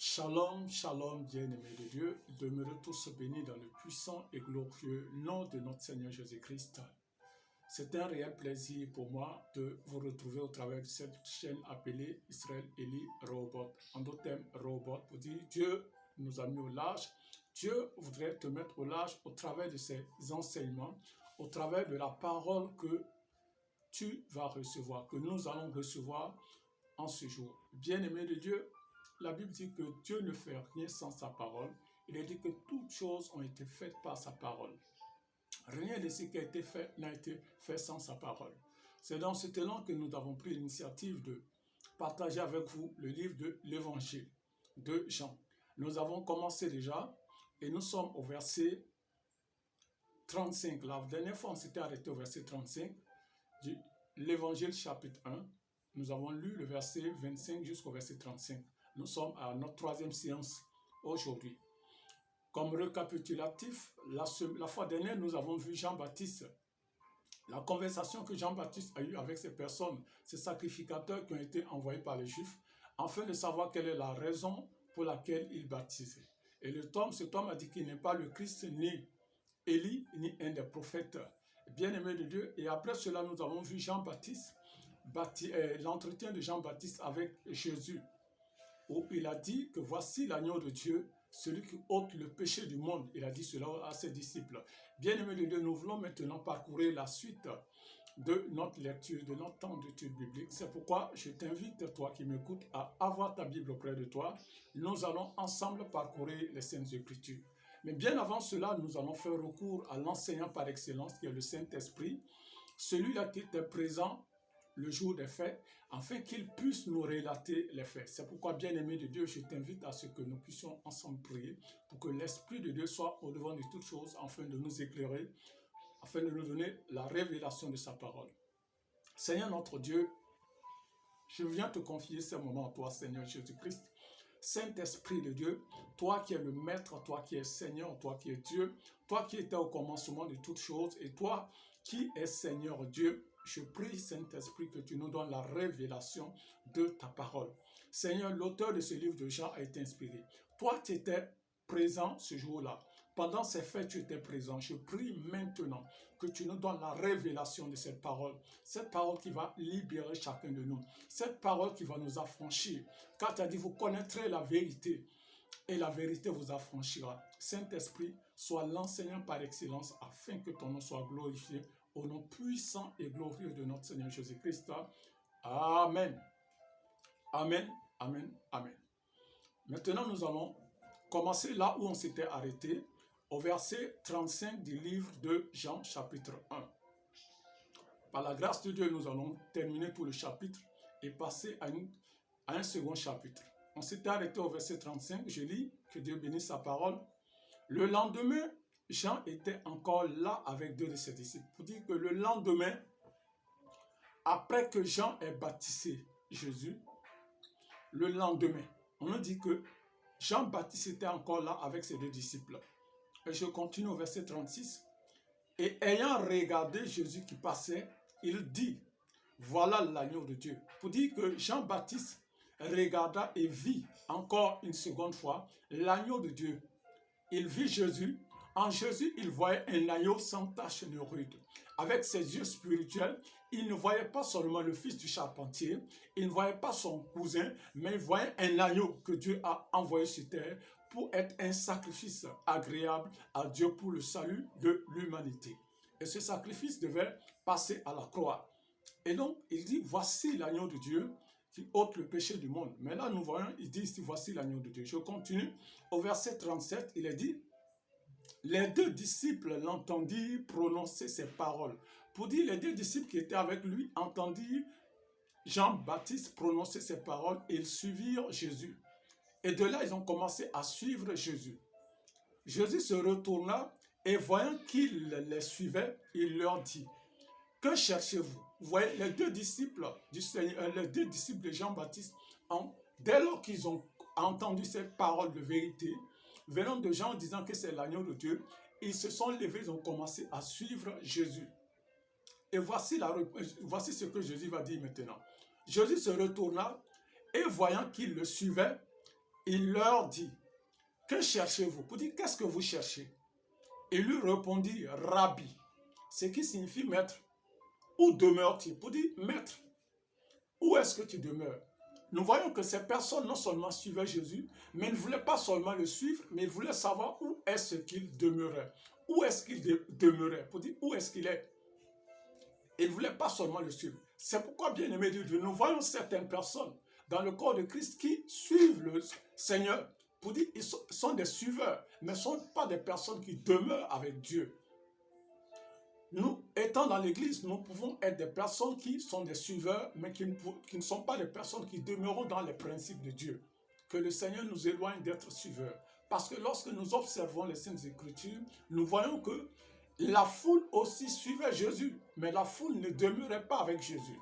Shalom, shalom, bien-aimés de Dieu, demeurez tous bénis dans le puissant et glorieux nom de notre Seigneur Jésus-Christ. C'est un réel plaisir pour moi de vous retrouver au travers de cette chaîne appelée Israël Eli Rehoboth. En d'autres termes, Rehoboth pour dire Dieu nous a mis au large. Dieu voudrait te mettre au large au travers de ses enseignements, au travers de la parole que tu vas recevoir, que nous allons recevoir en ce jour. Bien-aimés de Dieu, la Bible dit que Dieu ne fait rien sans sa parole. Il est dit que toutes choses ont été faites par sa parole. Rien de ce qui a été fait n'a été fait sans sa parole. C'est dans cet élan que nous avons pris l'initiative de partager avec vous le livre de l'Évangile de Jean. Nous avons commencé déjà et nous sommes au verset 35. La dernière fois, on s'était arrêté au verset 35 de l'Évangile chapitre 1. Nous avons lu le verset 25 jusqu'au verset 35. Nous sommes à notre troisième séance aujourd'hui. Comme récapitulatif, la fois dernière, nous avons vu Jean-Baptiste. La conversation que Jean-Baptiste a eue avec ces personnes, ces sacrificateurs qui ont été envoyés par les Juifs, afin de savoir quelle est la raison pour laquelle ils baptisaient. Et cet homme a dit qu'il n'est pas le Christ, ni Élie, ni un des prophètes bien-aimés de Dieu. Et après cela, nous avons vu Jean-Baptiste, l'entretien de Jean-Baptiste avec Jésus, où il a dit que voici l'agneau de Dieu, celui qui ôte le péché du monde. Il a dit cela à ses disciples. Bien-aimés de Dieu, nous voulons maintenant parcourir la suite de notre lecture, de notre temps d'étude biblique. C'est pourquoi je t'invite, toi qui m'écoutes, à avoir ta Bible auprès de toi. Nous allons ensemble parcourir les Saintes Écritures. Mais bien avant cela, nous allons faire recours à l'enseignant par excellence, qui est le Saint-Esprit, celui-là qui était présent le jour des faits, afin qu'il puisse nous relater les faits. C'est pourquoi, bien-aimé de Dieu, je t'invite à ce que nous puissions ensemble prier pour que l'Esprit de Dieu soit au-devant de toutes choses, afin de nous éclairer, afin de nous donner la révélation de sa parole. Seigneur notre Dieu, je viens te confier ce moment à toi, Seigneur Jésus-Christ. Saint-Esprit de Dieu, toi qui es le Maître, toi qui es Seigneur, toi qui es Dieu, toi qui étais au commencement de toutes choses, et toi qui es Seigneur Dieu, je prie, Saint-Esprit, que tu nous donnes la révélation de ta parole. Seigneur, l'auteur de ce livre de Jean a été inspiré. Toi, tu étais présent ce jour-là. Pendant ces fêtes, tu étais présent. Je prie maintenant que tu nous donnes la révélation de cette parole qui va libérer chacun de nous, cette parole qui va nous affranchir. Car tu as dit, vous connaîtrez la vérité et la vérité vous affranchira. Saint-Esprit, sois l'enseignant par excellence afin que ton nom soit glorifié au nom puissant et glorieux de notre Seigneur Jésus-Christ. Amen. Amen, amen, amen. Maintenant, nous allons commencer là où on s'était arrêté, au verset 35 du livre de Jean, chapitre 1. Par la grâce de Dieu, nous allons terminer tout le chapitre et passer à un second chapitre. On s'était arrêté au verset 35, je lis, que Dieu bénisse sa parole. Le lendemain, Jean était encore là avec deux de ses disciples. Pour dire que le lendemain, après que Jean ait baptisé Jésus, le lendemain, on nous dit que Jean-Baptiste était encore là avec ses deux disciples. Et je continue au verset 36. Et ayant regardé Jésus qui passait, il dit, voilà l'agneau de Dieu. Pour dire que Jean-Baptiste regarda et vit encore une seconde fois l'agneau de Dieu. Il vit Jésus. En Jésus, il voyait un agneau sans tache ni rude. Avec ses yeux spirituels, il ne voyait pas seulement le fils du charpentier, il ne voyait pas son cousin, mais il voyait un agneau que Dieu a envoyé sur terre pour être un sacrifice agréable à Dieu pour le salut de l'humanité. Et ce sacrifice devait passer à la croix. Et donc, il dit, voici l'agneau de Dieu qui ôte le péché du monde. Mais là, nous voyons, il dit ici, voici l'agneau de Dieu. Je continue. Au verset 37, il est dit, les deux disciples l'entendirent prononcer ces paroles. Pour dire, les deux disciples qui étaient avec lui entendirent Jean-Baptiste prononcer ces paroles et ils suivirent Jésus. Et de là, ils ont commencé à suivre Jésus. Jésus se retourna et voyant qu'il les suivait, il leur dit, que cherchez-vous? Vous voyez, les deux disciples du Seigneur, les deux disciples de Jean-Baptiste, dès lors qu'ils ont entendu ces paroles de vérité, venant de Jean disant que c'est l'agneau de Dieu, ils se sont levés, ils ont commencé à suivre Jésus. Et voici ce que Jésus va dire maintenant. Jésus se retourna et voyant qu'ils le suivaient, il leur dit, que cherchez-vous? Pour dire, qu'est-ce que vous cherchez? Il lui répondit, Rabbi, ce qui signifie maître. Où demeures-tu? Pour dire, maître, où est-ce que tu demeures? Nous voyons que ces personnes non seulement suivaient Jésus, mais ne voulaient pas seulement le suivre, mais ils voulaient savoir où est-ce qu'il demeurait. Où est-ce qu'il demeurait? Pour dire, où est-ce qu'il est? Ils ne voulaient pas seulement le suivre. C'est pourquoi, bien-aimés de Dieu, nous voyons certaines personnes dans le corps de Christ qui suivent le Seigneur. Pour dire, ils sont des suiveurs, mais ne sont pas des personnes qui demeurent avec Dieu. Nous, étant dans l'église, nous pouvons être des personnes qui sont des suiveurs, mais qui ne sont pas des personnes qui demeurent dans les principes de Dieu. Que le Seigneur nous éloigne d'être suiveurs. Parce que lorsque nous observons les Saintes Écritures, nous voyons que la foule aussi suivait Jésus, mais la foule ne demeurait pas avec Jésus.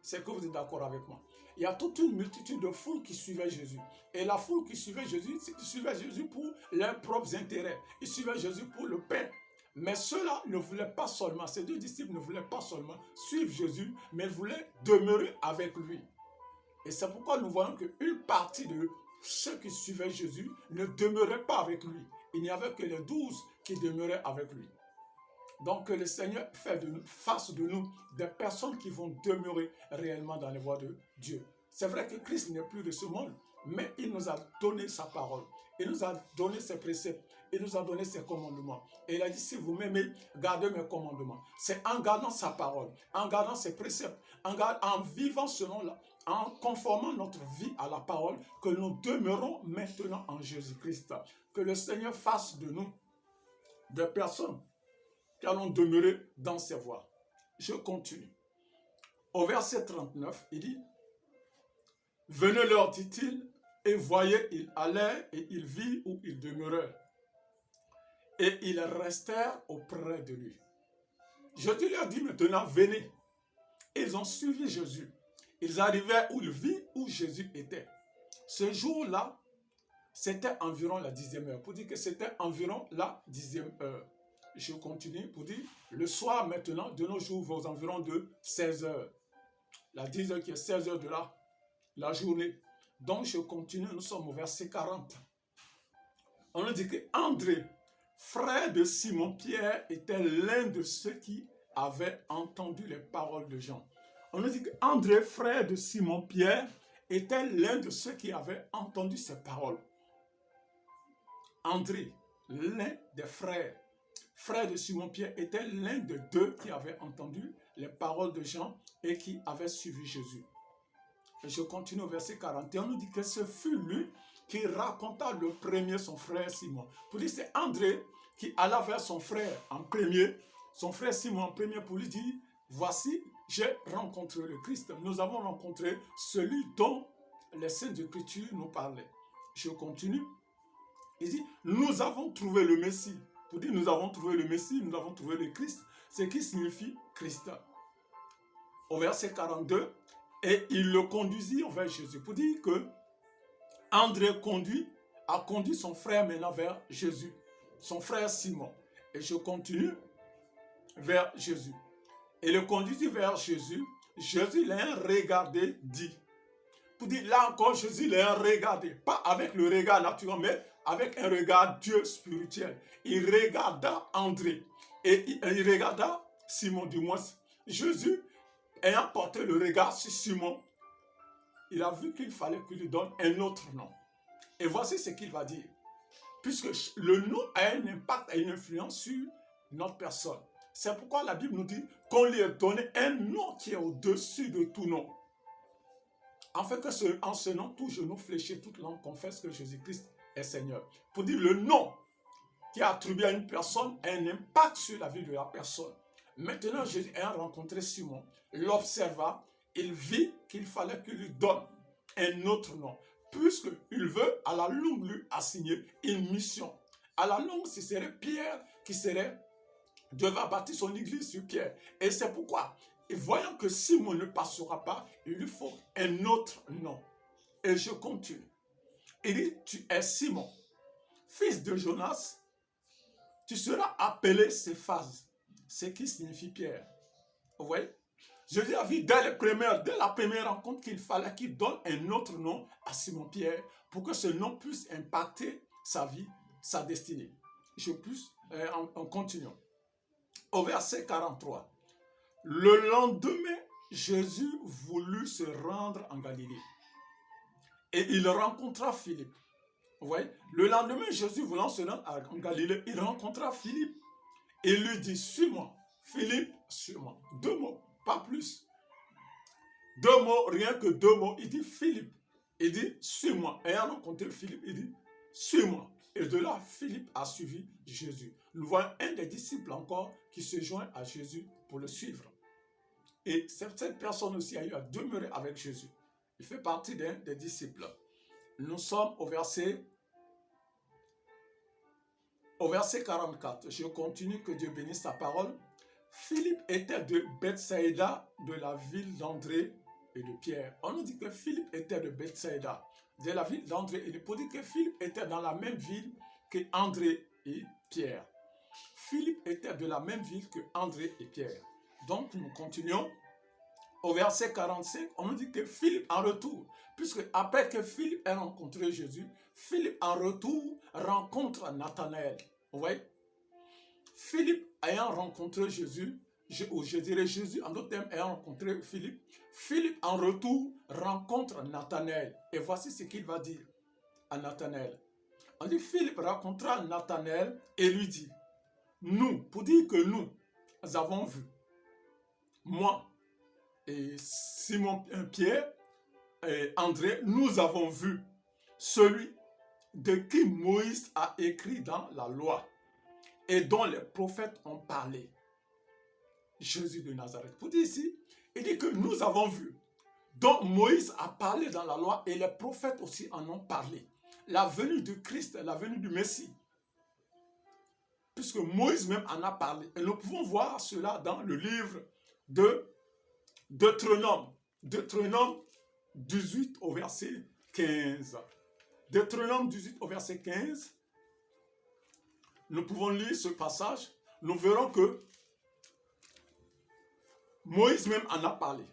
C'est que vous êtes d'accord avec moi. Il y a toute une multitude de foules qui suivaient Jésus. Et la foule qui suivait Jésus, ils suivaient Jésus pour leurs propres intérêts. Ils suivaient Jésus pour le pain. Mais ceux-là ne voulaient pas seulement, ces deux disciples ne voulaient pas seulement suivre Jésus, mais voulaient demeurer avec lui. Et c'est pourquoi nous voyons qu'une partie de ceux qui suivaient Jésus ne demeuraient pas avec lui. Il n'y avait que les 12 qui demeuraient avec lui. Donc que le Seigneur fasse de nous des personnes qui vont demeurer réellement dans les voies de Dieu. C'est vrai que Christ n'est plus de ce monde, mais il nous a donné sa parole. Il nous a donné ses préceptes. Il nous a donné ses commandements. Et il a dit, si vous m'aimez, gardez mes commandements. C'est en gardant sa parole, en gardant ses préceptes, en vivant selon en conformant notre vie à la parole, que nous demeurons maintenant en Jésus-Christ. Que le Seigneur fasse de nous des personnes qui allons demeurer dans ses voies. Je continue. Au verset 39, il dit, « Venez leur, dit-il, et voyez, ils allaient et ils virent où ils demeuraient. Et ils restèrent auprès de lui. » Jésus leur dit maintenant, venez. Ils ont suivi Jésus. Ils arrivaient où ils virent où Jésus était. Ce jour-là, c'était environ la 10e heure. Pour dire que c'était environ la 10e heure. Je continue pour dire, le soir maintenant, de nos jours, aux environs de 16 heures. La 10 heures qui est 16 heures de la journée. Donc je continue, nous sommes au verset 40. On nous dit que André, frère de Simon-Pierre, était l'un de ceux qui avaient entendu les paroles de Jean. On nous dit que André, frère de Simon-Pierre, était l'un de ceux qui avaient entendu ces paroles. André, l'un des frère de Simon-Pierre, était l'un de deux qui avaient entendu les paroles de Jean et qui avaient suivi Jésus. Et je continue au verset 41, on nous dit que ce fut lui qui raconta le premier son frère Simon. Pour dire, c'est André qui alla vers son frère en premier, son frère Simon en premier, pour lui dire, voici, j'ai rencontré le Christ. Nous avons rencontré celui dont les Saintes Écritures nous parlaient. Je continue. Il dit, nous avons trouvé le Messie. Pour dire, nous avons trouvé le Messie, nous avons trouvé le Christ, ce qui signifie Christ. Au verset 42, et il le conduisit vers Jésus. Pour dire que André a conduit son frère maintenant vers Jésus, son frère Simon. Et je continue vers Jésus. Et le conduisit vers Jésus. Jésus l'a regardé, dit. Pour dire, là encore, Jésus l'a regardé. Pas avec le regard naturel, mais avec un regard Dieu spirituel. Il regarda André. Et il regarda Simon, du moins. Jésus, ayant porté le regard sur Simon, il a vu qu'il fallait qu'il lui donne un autre nom. Et voici ce qu'il va dire. Puisque le nom a un impact, a une influence sur notre personne. C'est pourquoi la Bible nous dit qu'on lui a donné un nom qui est au-dessus de tout nom. Afin que en ce nom, tout genou fléchit, toute langue confesse que Jésus-Christ est Seigneur. Pour dire le nom qui est attribué à une personne a un impact sur la vie de la personne. Maintenant, Jésus ayant rencontré Simon, l'observa, il vit qu'il fallait qu'il lui donne un autre nom. Puisqu'il veut à la longue lui assigner une mission. À la longue, ce serait Pierre qui devait bâtir son église sur Pierre. Et c'est pourquoi, voyant que Simon ne passera pas, il lui faut un autre nom. Et je continue. Il dit, tu es Simon, fils de Jonas, tu seras appelé Céphas, ce qui signifie Pierre. Vous voyez? Jésus a vu dès la première rencontre qu'il fallait qu'il donne un autre nom à Simon-Pierre pour que ce nom puisse impacter sa vie, sa destinée. Je puisse, en continuant. Au verset 43. Le lendemain, Jésus voulut se rendre en Galilée. Et il rencontra Philippe. Vous voyez, le lendemain, Jésus voulant se rendre en Galilée, il rencontra Philippe et lui dit, suis-moi. Philippe, suis-moi. 2 mots, pas plus. 2 mots, rien que 2 mots. Il dit Philippe. Il dit, suis-moi. Ayant rencontré Philippe, il dit, suis-moi. Et de là, Philippe a suivi Jésus. Nous voyons un des disciples encore qui se joint à Jésus pour le suivre. Et cette personne aussi a eu à demeurer avec Jésus. Il fait partie d'un des disciples. Nous sommes au verset 44. Je continue, que Dieu bénisse sa parole. Philippe était de Bethsaïda, de la ville d'André et de Pierre. On nous dit que Philippe était de Bethsaïda, de la ville d'André et de Pierre. On dit que Philippe était dans la même ville que André et Pierre. Philippe était de la même ville que André et Pierre. Donc nous continuons. Au verset 45, on nous dit que Philippe en retour, puisque après que Philippe ait rencontré Jésus, Philippe en retour rencontre Nathanaël. Vous voyez? Philippe ayant rencontré Jésus, ou je dirais Jésus en d'autres termes ayant rencontré Philippe, Philippe en retour rencontre Nathanaël. Et voici ce qu'il va dire à Nathanaël. On dit Philippe rencontra Nathanaël et lui dit, nous, pour dire que nous avons vu, moi et Simon Pierre et André, nous avons vu celui de qui Moïse a écrit dans la loi et dont les prophètes ont parlé. Jésus de Nazareth. Pour dire ici, il dit que nous avons vu, dont Moïse a parlé dans la loi et les prophètes aussi en ont parlé. La venue du Christ, la venue du Messie. Puisque Moïse même en a parlé. Et nous pouvons voir cela dans le livre de Deutéronome. Deutéronome 18 au verset 15. Deutéronome 18 au verset 15. Nous pouvons lire ce passage. Nous verrons que Moïse même en a parlé.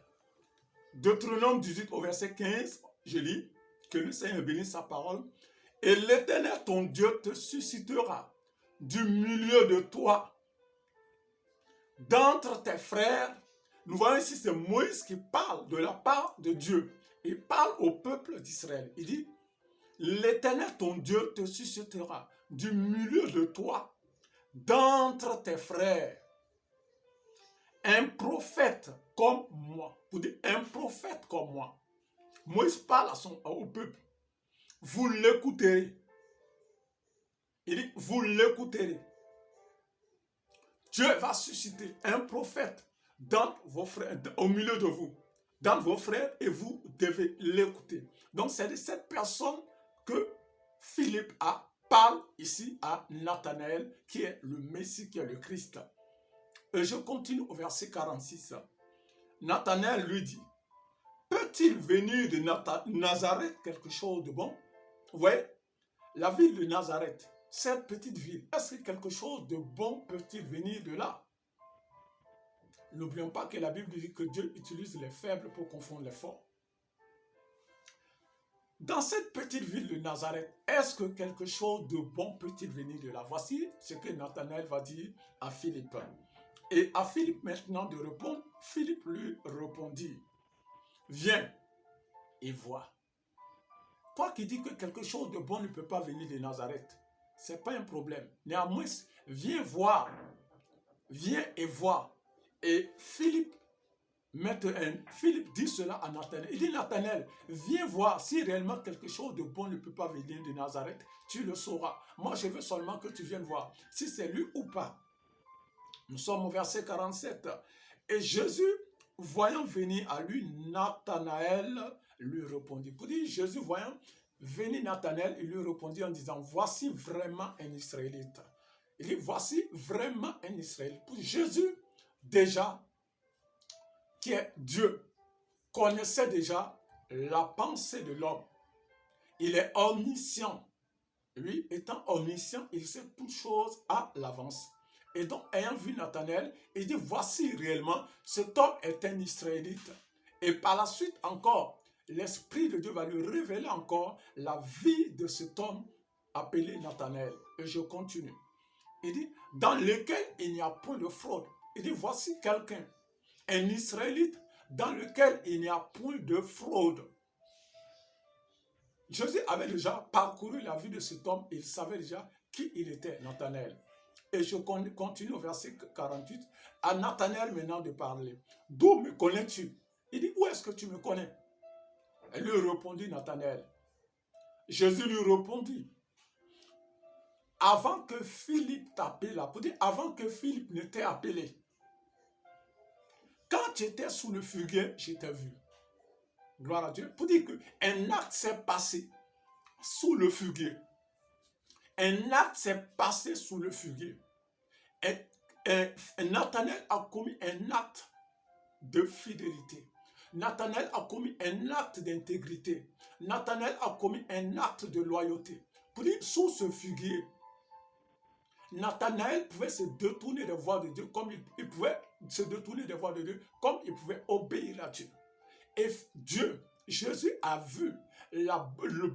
Deutéronome 18 au verset 15, je lis, que le Seigneur bénisse sa parole. Et l'Éternel ton Dieu te suscitera du milieu de toi, d'entre tes frères. Nous voyons ici, c'est Moïse qui parle de la part de Dieu. Il parle au peuple d'Israël. Il dit, l'Éternel ton Dieu te suscitera du milieu de toi, d'entre tes frères, un prophète comme moi. Vous dites, un prophète comme moi. Moïse parle au peuple. Vous l'écouterez. Il dit, vous l'écouterez. Dieu va susciter un prophète dans vos frères, au milieu de vous, dans vos frères, et vous devez l'écouter. Donc c'est de cette personne que Philippe parle ici à Nathanaël, qui est le Messie, qui est le Christ. Et je continue au verset 46. Nathanaël lui dit, peut-il venir de Nazareth quelque chose de bon? Vous voyez, la ville de Nazareth, cette petite ville, est-ce que quelque chose de bon peut-il venir de là? N'oublions pas que la Bible dit que Dieu utilise les faibles pour confondre les forts. Dans cette petite ville de Nazareth, est-ce que quelque chose de bon peut-il venir de là? Voici ce que Nathanaël va dire à Philippe. Et à Philippe maintenant de répondre, Philippe lui répondit, viens et vois. Toi qui dis que quelque chose de bon ne peut pas venir de Nazareth, ce n'est pas un problème. Néanmoins, viens voir, viens et vois. Et Philippe dit cela à Nathanaël. Il dit, Nathanaël, viens voir si réellement quelque chose de bon ne peut pas venir de Nazareth, tu le sauras. Moi, je veux seulement que tu viennes voir si c'est lui ou pas. Nous sommes au verset 47. Et Jésus, voyant venir à lui Nathanaël, lui répondit. Pour dire, Jésus, voyant venir Nathanaël, il lui répondit en disant, voici vraiment un Israélite. Il dit, voici vraiment un Israélite. Pour Jésus, déjà, qui est Dieu, connaissait déjà la pensée de l'homme. Il est omniscient. Lui, étant omniscient, il sait toutes choses à l'avance. Et donc, ayant vu Nathanaël, il dit, voici réellement, cet homme est un Israélite. Et par la suite encore, l'Esprit de Dieu va lui révéler encore la vie de cet homme appelé Nathanaël. Et je continue. Il dit, dans lequel il n'y a point de fraude. Il dit, voici quelqu'un, un Israélite, dans lequel il n'y a point de fraude. Jésus avait déjà parcouru la vie de cet homme, il savait déjà qui il était, Nathanaël. Et je continue au verset 48, à Nathanaël maintenant de parler. D'où me connais-tu? Il dit, où est-ce que tu me connais? Et lui répondit Nathanaël. Jésus lui répondit, avant que Philippe t'appelle, pour dire avant que Philippe ne t'ait appelé, quand tu étais sous le figuier, je t'ai vu. Gloire à Dieu. Pour dire qu'un acte s'est passé sous le figuier. Un acte s'est passé sous le figuier. Et Nathanaël a commis un acte de fidélité. Nathanaël a commis un acte d'intégrité. Nathanaël a commis un acte de loyauté. Pour dire, sous ce figuier, Nathanaël pouvait se détourner des voies de Dieu comme il pouvait se détourner des voies de Dieu, comme il pouvait obéir à Dieu. Et Dieu, Jésus a vu le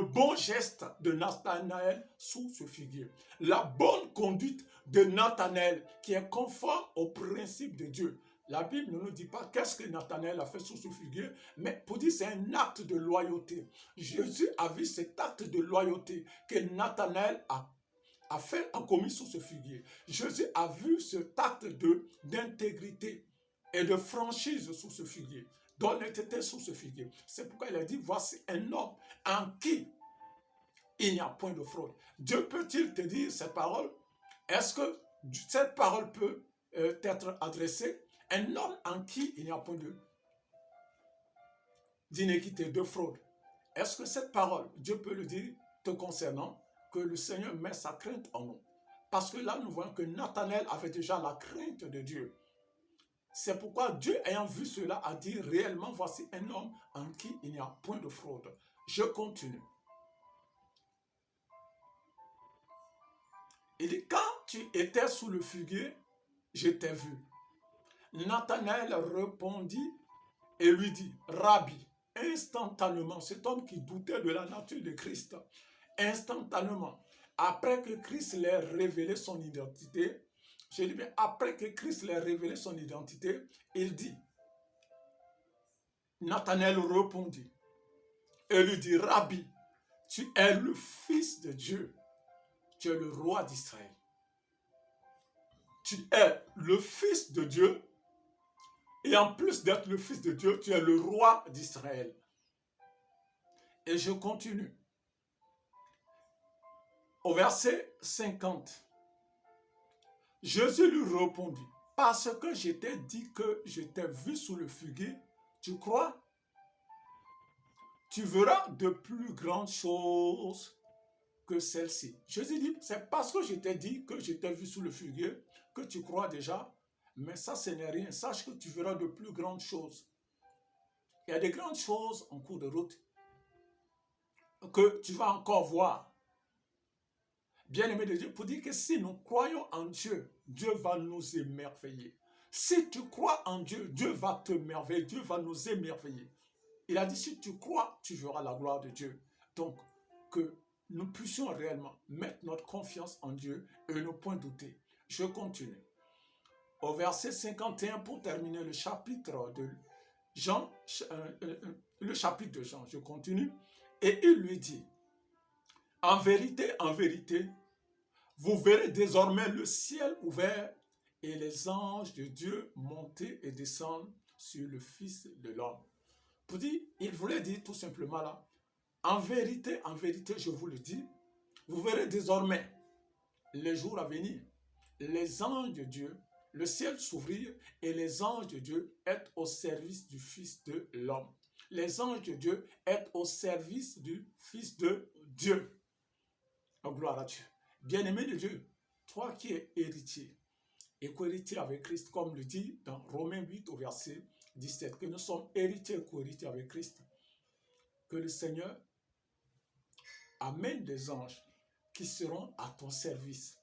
bon geste de Nathanaël sous ce figuier. La bonne conduite de Nathanaël qui est conforme au principe de Dieu. La Bible ne nous dit pas qu'est-ce que Nathanaël a fait sous ce figuier, mais pour dire c'est un acte de loyauté. Jésus a vu cet acte de loyauté que Nathanaël a commis sous ce figuier. Jésus a vu cet acte d'intégrité et de franchise sous ce figuier, d'honnêteté sous ce figuier. C'est pourquoi il a dit, voici un homme en qui il n'y a point de fraude. Dieu peut-il te dire cette parole? Est-ce que cette parole peut être adressée? Un homme en qui il n'y a point d'inéquité, de fraude. Est-ce que cette parole, Dieu peut le dire te concernant, que le Seigneur met sa crainte en nous? Parce que là, nous voyons que Nathanaël avait déjà la crainte de Dieu. C'est pourquoi Dieu, ayant vu cela, a dit réellement, voici un homme en qui il n'y a point de fraude. Je continue. Il dit, quand tu étais sous le figuier, je t'ai vu. Nathanaël répondit et lui dit, Rabbi, instantanément, cet homme qui doutait de la nature de Christ, instantanément, après que Christ lui ait révélé son identité, je dis bien, après que Christ lui ait révélé son identité, il dit, Nathanaël répondit et lui dit, Rabbi, tu es le Fils de Dieu, tu es le roi d'Israël. Tu es le Fils de Dieu, et en plus d'être le Fils de Dieu, tu es le roi d'Israël. Et je continue. Au verset 50, Jésus lui répondit, parce que je t'ai dit que je t'ai vu sous le figuier, tu crois? Tu verras de plus grandes choses que celle-ci. Jésus dit, c'est parce que je t'ai dit que je t'ai vu sous le figuier que tu crois déjà, mais ça, ce n'est rien. Sache que tu verras de plus grandes choses. Il y a de grandes choses en cours de route que tu vas encore voir. Bien-aimé de Dieu, pour dire que si nous croyons en Dieu, Dieu va nous émerveiller. Si tu crois en Dieu, Dieu va te merveiller, Dieu va nous émerveiller. Il a dit, si tu crois, tu verras la gloire de Dieu. Donc, que nous puissions réellement mettre notre confiance en Dieu et ne point douter. Je continue. Au verset 51, pour terminer le chapitre de Jean, je continue. Et il lui dit, en vérité, vous verrez désormais le ciel ouvert et les anges de Dieu monter et descendre sur le Fils de l'homme. Pour dire, il voulait dire tout simplement là, en vérité, je vous le dis, vous verrez désormais les jours à venir, les anges de Dieu, le ciel s'ouvrir et les anges de Dieu être au service du Fils de l'homme. Les anges de Dieu être au service du Fils de Dieu. Oh, gloire à Dieu. Bien-aimé de Dieu, toi qui es héritier et co-héritier avec Christ, comme le dit dans Romains 8 au verset 17, que nous sommes héritiers et co-héritiers avec Christ, que le Seigneur amène des anges qui seront à ton service.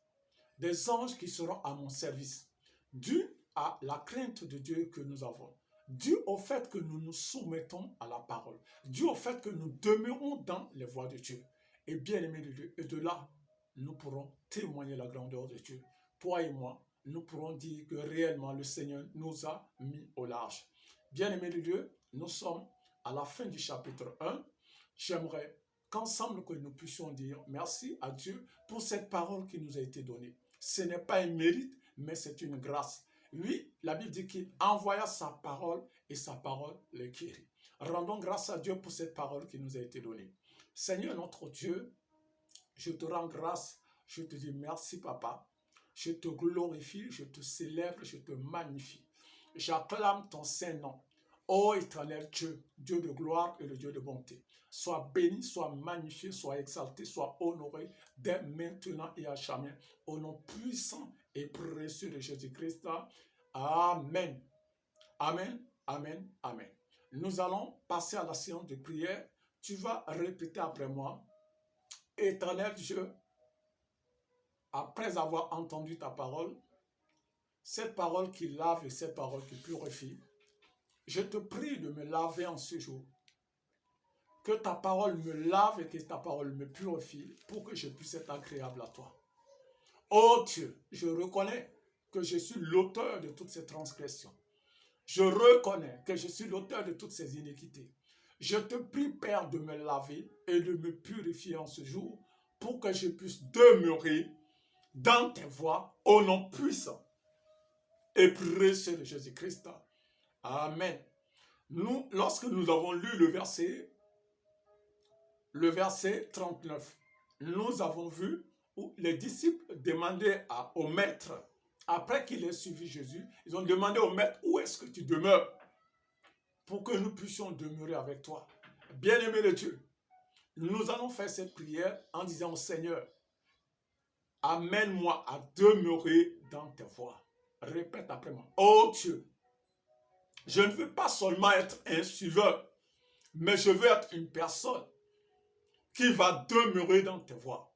des anges qui seront à mon service, dû à la crainte de Dieu que nous avons, dû au fait que nous nous soumettons à la parole, dû au fait que nous demeurons dans les voies de Dieu. Et bien aimé de Dieu, et de là, nous pourrons témoigner la grandeur de Dieu. Toi et moi, nous pourrons dire que réellement le Seigneur nous a mis au large. Bien aimé de Dieu, nous sommes à la fin du chapitre 1. J'aimerais qu'ensemble que nous puissions dire merci à Dieu pour cette parole qui nous a été donnée. Ce n'est pas un mérite, mais c'est une grâce. Oui, la Bible dit qu'il envoya sa parole et sa parole les guérit. Rendons grâce à Dieu pour cette parole qui nous a été donnée. Seigneur notre Dieu, je te rends grâce, je te dis merci papa, je te glorifie, je te célèbre, je te magnifie. J'acclame ton saint nom. Ô éternel Dieu, Dieu de gloire et le Dieu de bonté, sois béni, sois magnifié, sois exalté, sois honoré dès maintenant et à jamais. Au nom puissant et précieux de Jésus-Christ. Amen. Amen, amen, amen. Nous allons passer à la séance de prière. Tu vas répéter après moi. Éternel Dieu, après avoir entendu ta parole, cette parole qui lave et cette parole qui purifie, je te prie de me laver en ce jour. Que ta parole me lave et que ta parole me purifie pour que je puisse être agréable à toi. Oh Dieu, je reconnais que je suis l'auteur de toutes ces transgressions. Je reconnais que je suis l'auteur de toutes ces iniquités. Je te prie, Père, de me laver et de me purifier en ce jour pour que je puisse demeurer dans tes voies au nom puissant et précieux de Jésus-Christ. Amen. Lorsque nous avons lu le verset 39, nous avons vu où les disciples demandaient au maître, après qu'il ait suivi Jésus, ils ont demandé au maître, où est-ce que tu demeures pour que nous puissions demeurer avec toi. Bien-aimé de Dieu, nous allons faire cette prière en disant au Seigneur, amène-moi à demeurer dans tes voies. Répète après moi. Oh Dieu, je ne veux pas seulement être un suiveur, mais je veux être une personne qui va demeurer dans tes voies.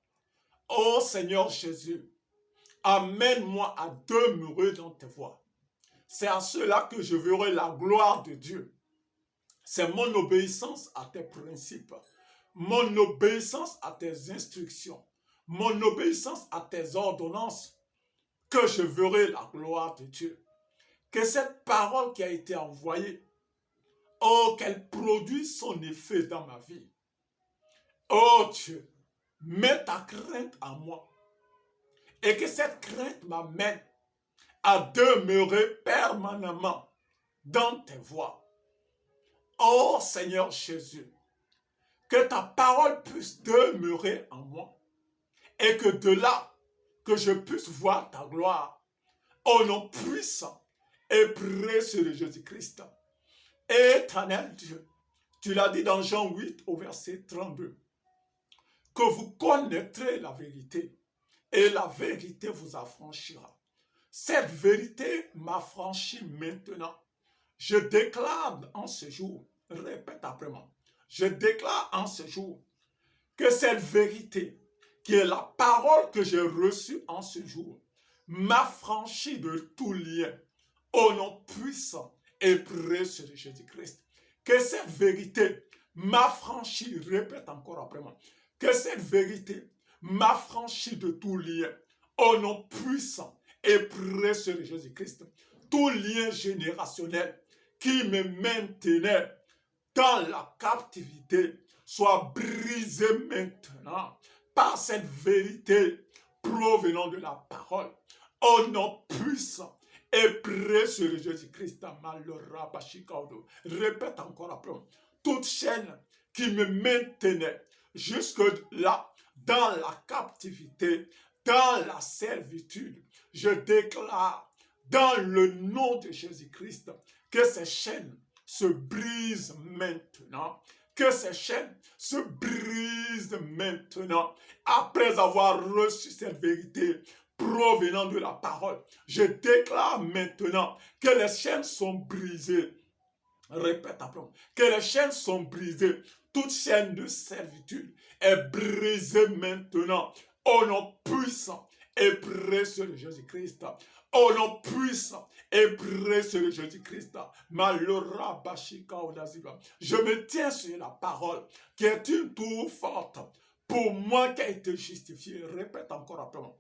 Oh Seigneur Jésus, amène-moi à demeurer dans tes voies. C'est à cela que je verrai la gloire de Dieu. C'est mon obéissance à tes principes, mon obéissance à tes instructions, mon obéissance à tes ordonnances, que je verrai la gloire de Dieu. Que cette parole qui a été envoyée, oh, qu'elle produise son effet dans ma vie. Oh Dieu, mets ta crainte en moi et que cette crainte m'amène à demeurer permanemment dans tes voies. Oh Seigneur Jésus, que ta parole puisse demeurer en moi et que de là, que je puisse voir ta gloire au nom puissant et précieux de Jésus-Christ. Éternel Dieu, tu l'as dit dans Jean 8 au verset 32, que vous connaîtrez la vérité et la vérité vous affranchira. Cette vérité m'affranchit maintenant. Je déclare en ce jour, répète après moi, je déclare en ce jour que cette vérité, qui est la parole que j'ai reçue en ce jour, m'affranchit de tout lien au nom puissant et précieux de Jésus-Christ. Que cette vérité m'affranchit, répète encore après moi, que cette vérité m'affranchit de tout lien au nom puissant et précieux de Jésus-Christ. Tout lien générationnel qui me maintenait dans la captivité soit brisé maintenant par cette vérité provenant de la parole au nom puissant et précieux de Jésus-Christ. Répète encore après. Toute chaîne qui me maintenait jusque là dans la captivité, dans la servitude, je déclare dans le nom de Jésus-Christ que ces chaînes se brisent maintenant. Que ces chaînes se brisent maintenant. Après avoir reçu cette vérité provenant de la parole, je déclare maintenant que les chaînes sont brisées. Répète après. Que les chaînes sont brisées. Toute chaîne de servitude est brisée maintenant. Au nom puissant et précieux de Jésus-Christ. Au nom puissant et précieux de Jésus-Christ. Malora Bashika Odaziba. Je me tiens sur la parole qui est une tour forte pour moi qui a été justifié. Répète encore après moi.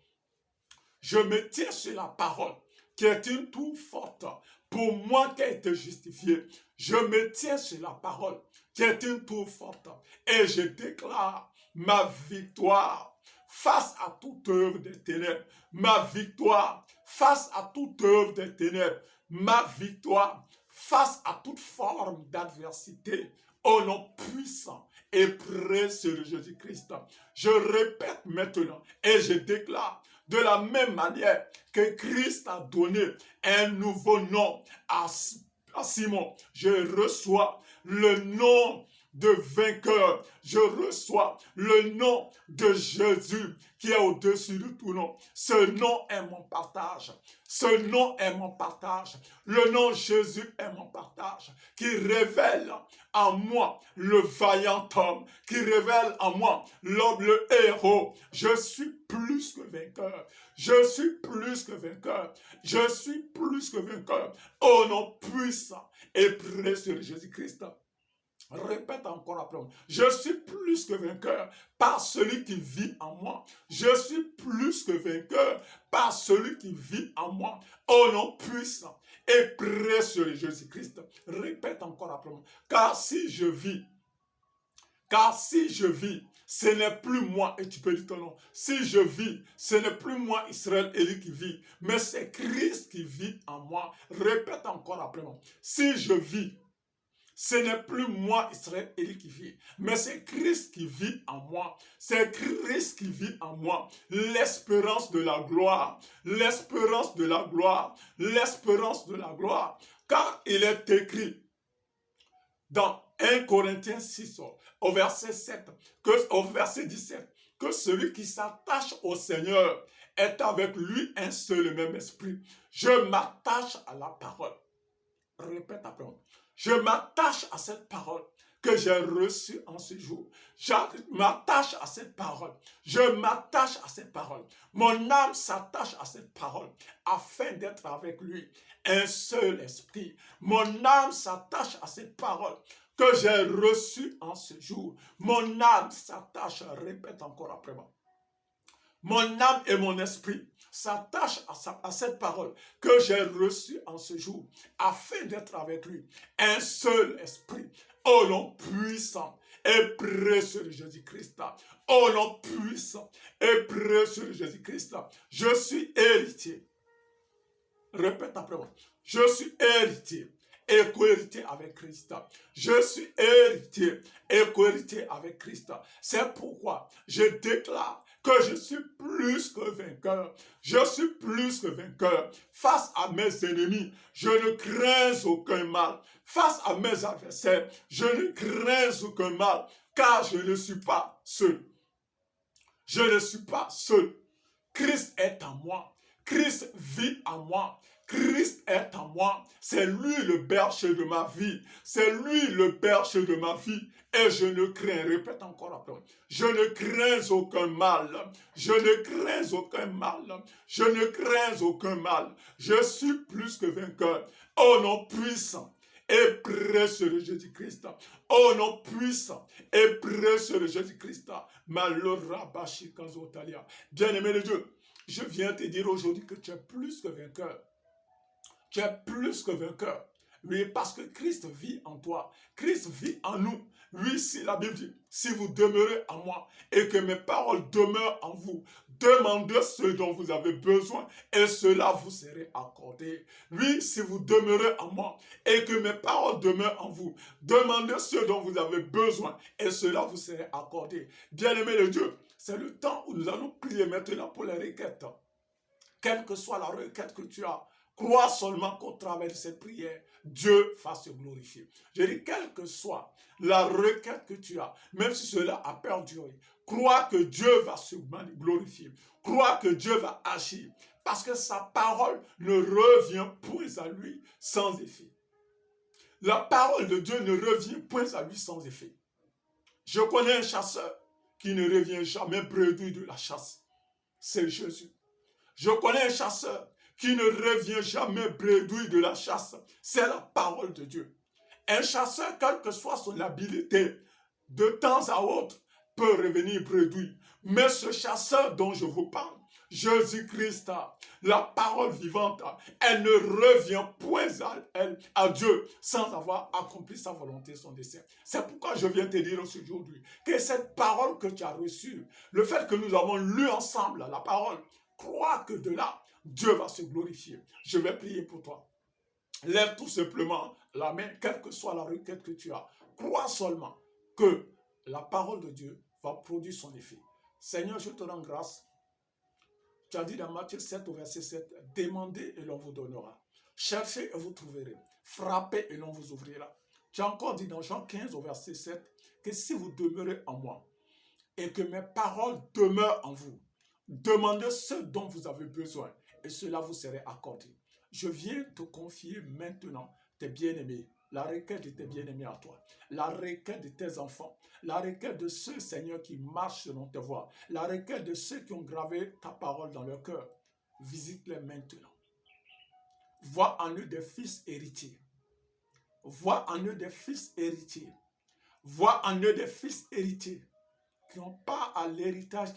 Je me tiens sur la parole qui est une tour forte pour moi qui a été justifié. Je me tiens sur la parole qui est une tour forte et je déclare ma victoire face à toute œuvre des ténèbres. Ma victoire face à toute œuvre des ténèbres. Ma victoire face à toute forme d'adversité. Au nom puissant et précieux de Jésus-Christ. Je répète maintenant et je déclare de la même manière que Christ a donné un nouveau nom à Simon. Je reçois le nom de vainqueur. Je reçois le nom de Jésus qui est au-dessus de tout nom. Ce nom est mon partage. Ce nom est mon partage. Le nom Jésus est mon partage qui révèle en moi le vaillant homme, qui révèle en moi l'homme, le héros. Je suis plus que vainqueur. Je suis plus que vainqueur. Je suis plus que vainqueur. Au nom puissant et précieux de Jésus-Christ. Répète encore après moi. Je suis plus que vainqueur par celui qui vit en moi. Je suis plus que vainqueur par celui qui vit en moi. Au nom puissant et précieux de Jésus-Christ. Répète encore après moi. Car si je vis, ce n'est plus moi, et tu peux dire ton nom. Si je vis, ce n'est plus moi, Israël, Élie, qui vit, mais c'est Christ qui vit en moi. Répète encore après moi. Si je vis, ce n'est plus moi, Israël, Élie, qui vit, mais c'est Christ qui vit en moi. C'est Christ qui vit en moi. L'espérance de la gloire. L'espérance de la gloire. L'espérance de la gloire. Car il est écrit dans 1 Corinthiens 6, au verset 7, au verset 17, que celui qui s'attache au Seigneur est avec lui un seul et même esprit. Je m'attache à la parole. Répète après moi. Je m'attache à cette parole que j'ai reçue en ce jour. Je m'attache à cette parole. Je m'attache à cette parole. Mon âme s'attache à cette parole afin d'être avec lui. Un seul esprit. Mon âme s'attache à cette parole que j'ai reçue en ce jour. Mon âme s'attache, répète encore après moi. Mon âme et mon esprit s'attachent à cette parole que j'ai reçue en ce jour, afin d'être avec lui. Un seul esprit, au nom puissant et précieux de Jésus-Christ. Au nom puissant et précieux de Jésus-Christ. Je suis héritier. Répète après moi. Je suis héritier et co-héritier avec Christ. Je suis héritier et co-héritier avec Christ. C'est pourquoi je déclare que je suis plus que vainqueur. Je suis plus que vainqueur. Face à mes ennemis, je ne crains aucun mal. Face à mes adversaires, je ne crains aucun mal, car je ne suis pas seul. Je ne suis pas seul. Christ est en moi. Christ vit en moi. Christ est en moi. C'est lui le berger de ma vie. C'est lui le berger de ma vie. Et je ne crains, répète encore après. Je ne crains aucun mal. Je ne crains aucun mal. Je ne crains aucun mal. Je suis plus que vainqueur. Au nom puissant et précieux de Jésus-Christ. Au nom puissant et précieux de Jésus-Christ. Malora Bashikazotalia. Bien-aimé de Dieu, je viens te dire aujourd'hui que tu es plus que vainqueur. Tu es plus que vainqueur. Oui, parce que Christ vit en toi. Christ vit en nous. Oui, si la Bible dit, si vous demeurez en moi et que mes paroles demeurent en vous, demandez ce dont vous avez besoin et cela vous sera accordé. Oui, si vous demeurez en moi et que mes paroles demeurent en vous, demandez ce dont vous avez besoin et cela vous sera accordé. Bien-aimé de Dieu, c'est le temps où nous allons prier maintenant pour les requêtes. Quelle que soit la requête que tu as, crois seulement qu'au travers de cette prière, Dieu va se glorifier. Je dis, quelle que soit la requête que tu as, même si cela a perduré, crois que Dieu va se glorifier. Crois que Dieu va agir. Parce que sa parole ne revient point à lui sans effet. La parole de Dieu ne revient point à lui sans effet. Je connais un chasseur qui ne revient jamais bredouille de la chasse. C'est Jésus. Je connais un chasseur qui ne revient jamais bredouille de la chasse. C'est la parole de Dieu. Un chasseur, quelle que soit son habileté, de temps à autre, peut revenir bredouille. Mais ce chasseur dont je vous parle, Jésus-Christ, la parole vivante, elle ne revient point à Dieu sans avoir accompli sa volonté, son dessein. C'est pourquoi je viens te dire aujourd'hui que cette parole que tu as reçue, le fait que nous avons lu ensemble la parole, crois que de là, Dieu va se glorifier. Je vais prier pour toi. Lève tout simplement la main, quelle que soit la requête que tu as. Crois seulement que la parole de Dieu va produire son effet. Seigneur, je te rends grâce. Tu as dit dans Matthieu 7 au verset 7, demandez et l'on vous donnera. Cherchez et vous trouverez. Frappez et l'on vous ouvrira. Tu as encore dit dans Jean 15 au verset 7 que si vous demeurez en moi et que mes paroles demeurent en vous, demandez ce dont vous avez besoin et cela vous sera accordé. Je viens te confier maintenant tes bien-aimés, la requête de tes bien-aimés à toi, la requête de tes enfants, la requête de ceux, Seigneur, qui marchent selon tes voies, la requête de ceux qui ont gravé ta parole dans leur cœur. Visite-les maintenant. Vois en eux des fils héritiers. Vois en eux des fils héritiers. Vois en eux des fils héritiers qui n'ont pas à l'héritage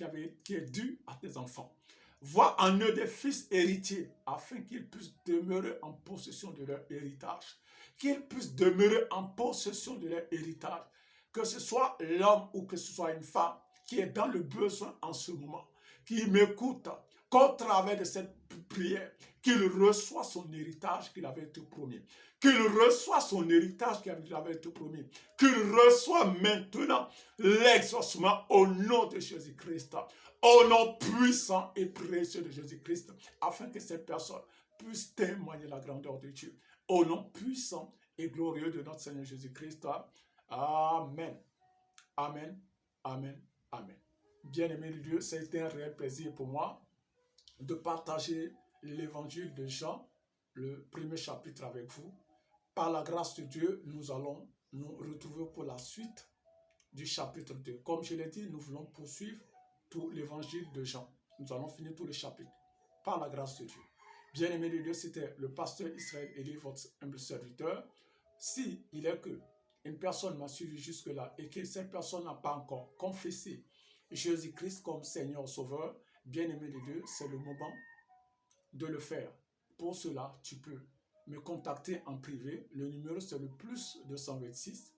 qui est dû à tes enfants. Vois en eux des fils héritiers afin qu'ils puissent demeurer en possession de leur héritage. Qu'ils puissent demeurer en possession de leur héritage. Que ce soit l'homme ou que ce soit une femme qui est dans le besoin en ce moment, qui m'écoute, qu'au travers de cette prière, qu'il reçoit son héritage qu'il avait été promis. Qu'il reçoit son héritage qu'il avait été promis. Qu'il reçoit maintenant l'exaucement au nom de Jésus-Christ. Au nom puissant et précieux de Jésus-Christ, afin que cette personne puisse témoigner la grandeur de Dieu. Au nom puissant et glorieux de notre Seigneur Jésus-Christ. Amen. Amen. Amen. Amen. Bien-aimé de Dieu, c'est un réel plaisir pour moi de partager l'évangile de Jean, le premier chapitre avec vous. Par la grâce de Dieu, nous allons nous retrouver pour la suite du chapitre 2. Comme je l'ai dit, nous voulons poursuivre tout l'évangile de Jean. Nous allons finir tout le chapitre. Par la grâce de Dieu. Bien-aimé de Dieu, c'était le pasteur Israël Elie, votre humble serviteur. Si il est que une personne m'a suivi jusque-là et que cette personne n'a pas encore confessé Jésus-Christ comme Seigneur Sauveur, bien-aimé de Dieu, c'est le moment de le faire. Pour cela, tu peux me contacter en privé. Le numéro, c'est le plus 226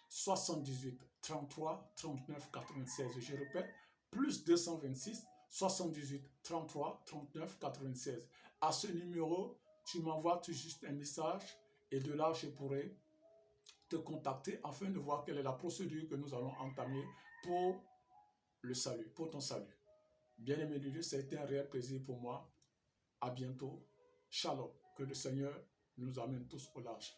78 33 39 96. Je répète, plus 226 78 33 39 96. À ce numéro, tu m'envoies tout juste un message et de là, je pourrai te contacter afin de voir quelle est la procédure que nous allons entamer pour le salut, pour ton salut. Bien-aimé de Dieu, ça a été un réel plaisir pour moi. À bientôt. Shalom. Que le Seigneur nous amène tous au large.